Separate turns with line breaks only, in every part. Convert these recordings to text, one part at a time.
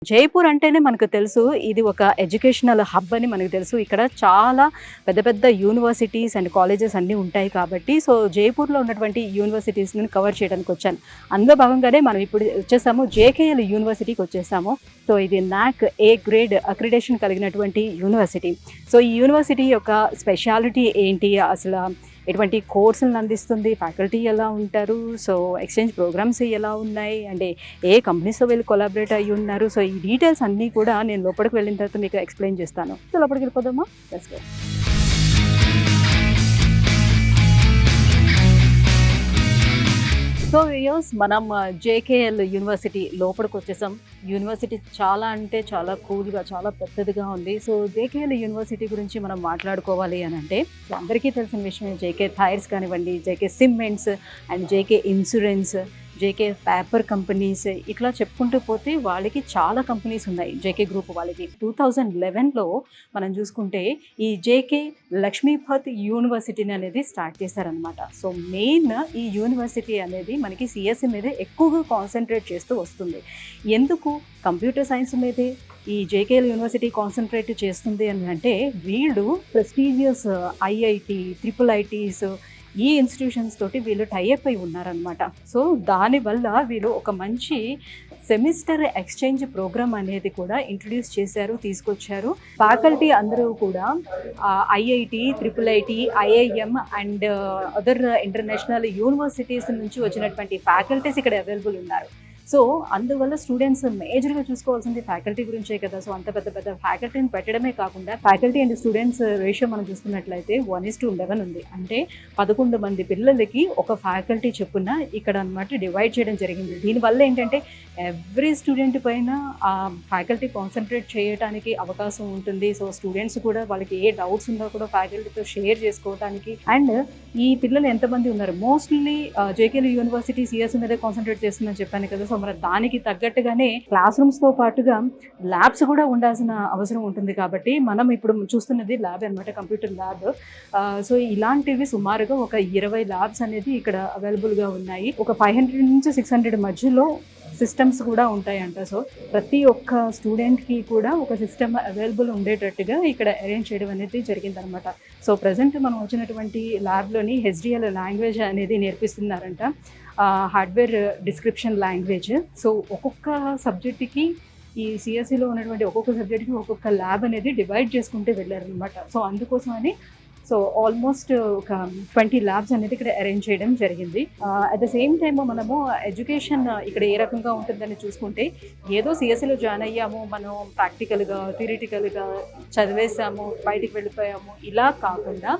జైపూర్ అంటేనే మనకు తెలుసు ఇది ఒక ఎడ్యుకేషనల్ హబ్ అని మనకు తెలుసు. ఇక్కడ చాలా పెద్ద పెద్ద యూనివర్సిటీస్ అండ్ కాలేజెస్ అన్నీ ఉంటాయి కాబట్టి జైపూర్లో ఉన్నటువంటి యూనివర్సిటీస్ని కవర్ చేయడానికి వచ్చాను. అందులో భాగంగానే మనం ఇప్పుడు వచ్చేసాము జేకేఎల్ యూనివర్సిటీకి వచ్చేసాము. ఇది నాక్ ఏ గ్రేడ్ అక్రిడేషన్ కలిగినటువంటి యూనివర్సిటీ. ఈ యూనివర్సిటీ యొక్క స్పెషాలిటీ ఏంటి, అసలు ఎటువంటి కోర్సులను అందిస్తుంది, ఫ్యాకల్టీ ఎలా ఉంటారు, ఎక్స్చేంజ్ ప్రోగ్రామ్స్ ఎలా ఉన్నాయి, అంటే ఏ కంపెనీస్తో వీళ్ళు కొలాబరేట్ అయ్యి ఉన్నారు, ఈ డీటెయిల్స్ అన్నీ కూడా నేను లోపలికి వెళ్ళిన తర్వాత మీకు ఎక్స్ప్లెయిన్ చేస్తాను. లోపలికి వెళ్ళిపోదామా? Let's go. వ్యూయర్స్, మనం జేకేఎల్ యూనివర్సిటీ లోపలికి వచ్చేసాం. యూనివర్సిటీ చాలా అంటే చాలా కూల్గా, చాలా పెద్దదిగా ఉంది. జేకేఎల్ యూనివర్సిటీ గురించి మనం మాట్లాడుకోవాలి అని అంటే అందరికీ తెలిసిన విషయం జేకే టైర్స్ కానివ్వండి, JK cements and JK insurance, JK paper companies, ఇట్లా చెప్పుకుంటూ పోతే వాళ్ళకి చాలా కంపెనీస్ ఉన్నాయి. జేకే గ్రూప్ వాళ్ళకి 2011లో మనం చూసుకుంటే ఈ జేకే లక్ష్మీపత్ యూనివర్సిటీని అనేది స్టార్ట్ చేశారనమాట. మెయిన్ ఈ యూనివర్సిటీ అనేది మనకి సిఎస్సి మీద ఎక్కువగా కాన్సన్ట్రేట్ చేస్తూ వస్తుంది. ఎందుకు కంప్యూటర్ సైన్స్ మీదే ఈ జేకేఎల్ యూనివర్సిటీ కాన్సన్ట్రేట్ చేస్తుంది అని అంటే వీళ్ళు ప్రెస్టీజియస్ ఐఐటి, ట్రిపుల్ ఐటీస్, ఈ ఇన్స్టిట్యూషన్స్ తోటి వీళ్ళు టైఅప్ అయి ఉన్నారనమాట. దానివల్ల వీళ్ళు ఒక మంచి సెమిస్టర్ ఎక్స్చేంజ్ ప్రోగ్రామ్ అనేది కూడా ఇంట్రడ్యూస్ చేశారు, తీసుకొచ్చారు. ఫ్యాకల్టీ అందరూ కూడా IIT, triple IT, IIM and other international universities నుంచి వచ్చినటువంటి ఫ్యాకల్టీస్ ఇక్కడ అవైలబుల్ ఉన్నారు. అందువల్ల స్టూడెంట్స్ మేజర్గా చూసుకోవాల్సింది ఫ్యాకల్టీ గురించే కదా. అంత పెద్ద పెద్ద ఫ్యాకల్టీని పెట్టడమే కాకుండా ఫ్యాకల్టీ అండ్ స్టూడెంట్స్ రేషియో మనం చూసుకున్నట్లయితే 1:11 ఉంది. అంటే 11 మంది పిల్లలకి ఒక ఫ్యాకల్టీ చెప్పున ఇక్కడ అనమాట డివైడ్ చేయడం జరిగింది. దీనివల్ల ఏంటంటే ఎవ్రీ స్టూడెంట్ పైన ఆ ఫ్యాకల్టీ కాన్సన్ట్రేట్ చేయడానికి అవకాశం ఉంటుంది. స్టూడెంట్స్ కూడా వాళ్ళకి ఏ డౌట్స్ ఉన్నా కూడా ఫ్యాకల్టీతో షేర్ చేసుకోవడానికి. అండ్ ఈ పిల్లలు ఎంతమంది ఉన్నారు, మోస్ట్లీ జేకేఎల్ యూనివర్సిటీ సిఎస్సి మీద కాన్సన్ట్రేట్ చేస్తుందని చెప్పాను కదా. మరి దానికి తగ్గట్టుగానే క్లాస్ రూమ్స్తో పాటుగా ల్యాబ్స్ కూడా ఉండాల్సిన అవసరం ఉంటుంది. కాబట్టి మనం ఇప్పుడు చూస్తున్నది ల్యాబ్ అనమాట, కంప్యూటర్ ల్యాబ్. ఇలాంటివి సుమారుగా ఒక 20 ల్యాబ్స్ అనేది ఇక్కడ అవైలబుల్గా ఉన్నాయి. ఒక 500 నుంచి 600 మధ్యలో సిస్టమ్స్ కూడా ఉంటాయంట. ప్రతి ఒక్క స్టూడెంట్కి కూడా ఒక సిస్టమ్ అవైలబుల్ ఉండేటట్టుగా ఇక్కడ అరేంజ్ చేయడం అనేది జరిగిందనమాట. ప్రజెంట్ మనం వచ్చినటువంటి ల్యాబ్లోని హెచ్డిఎల్ లాంగ్వేజ్ అనేది నేర్పిస్తున్నారంట, హార్డ్వేర్ డిస్క్రిప్షన్ లాంగ్వేజ్. ఒక్కొక్క సబ్జెక్ట్కి ఈ సిఎస్సిలో ఉన్నటువంటి ఒక్కొక్క సబ్జెక్ట్కి ఒక్కొక్క ల్యాబ్ అనేది డివైడ్ చేసుకుంటూ వెళ్ళారనమాట. అందుకోసమని ఆల్మోస్ట్ ఒక 20 ల్యాబ్స్ అనేది ఇక్కడ అరేంజ్ చేయడం జరిగింది. అట్ ద సేమ్ టైమ్ మనము ఎడ్యుకేషన్ ఇక్కడ ఏ రకంగా ఉంటుందని చూసుకుంటే, ఏదో సిఎస్సిలో జాయిన్ అయ్యాము, మనం ప్రాక్టికల్గా, థియరిటికల్గా చదివేసాము, బయటికి వెళ్ళిపోయాము, ఇలా కాకుండా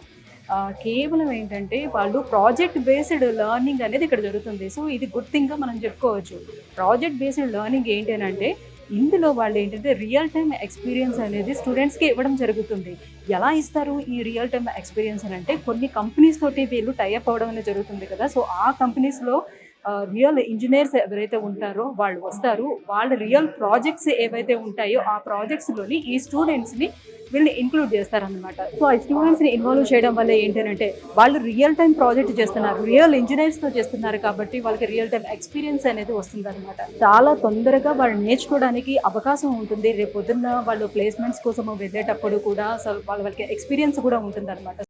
కేవలం ఏంటంటే వాళ్ళు ప్రాజెక్ట్ బేస్డ్ లెర్నింగ్ అనేది ఇక్కడ జరుగుతుంది. ఇది గుడ్ థింగ్గా మనం చెప్పుకోవచ్చు. ప్రాజెక్ట్ బేస్డ్ లెర్నింగ్ ఏంటి అని అంటే ఇందులో వాళ్ళు ఏంటంటే రియల్ టైమ్ ఎక్స్పీరియన్స్ అనేది స్టూడెంట్స్కి ఇవ్వడం జరుగుతుంది. ఎలా ఇస్తారు ఈ రియల్ టైమ్ ఎక్స్పీరియన్స్ అని అంటే కొన్ని కంపెనీస్ తోటి వీళ్ళు టైఅప్ అవ్వడం అనేది జరుగుతుంది కదా. ఆ కంపెనీస్లో రియల్ ఇంజనీర్స్ ఎవరైతే ఉంటారో వాళ్ళు వస్తారు. వాళ్ళ రియల్ ప్రాజెక్ట్స్ ఏవైతే ఉంటాయో ఆ ప్రాజెక్ట్స్లోని ఈ స్టూడెంట్స్ని వీళ్ళని ఇంక్లూడ్ చేస్తారనమాట. ఆ స్టూడెంట్స్ని ఇన్వాల్వ్ చేయడం వల్ల ఏంటంటే వాళ్ళు రియల్ టైం ప్రాజెక్ట్ చేస్తున్నారు, రియల్ ఇంజనీర్స్తో చేస్తున్నారు కాబట్టి వాళ్ళకి రియల్ టైం ఎక్స్పీరియన్స్ అనేది వస్తుంది అనమాట. చాలా తొందరగా వాళ్ళు నేర్చుకోవడానికి అవకాశం ఉంటుంది. రేపు పొద్దున్న వాళ్ళు ప్లేస్మెంట్స్ కోసం వెళ్ళేటప్పుడు కూడా వాళ్ళకి ఎక్స్పీరియన్స్ కూడా ఉంటుంది అనమాట.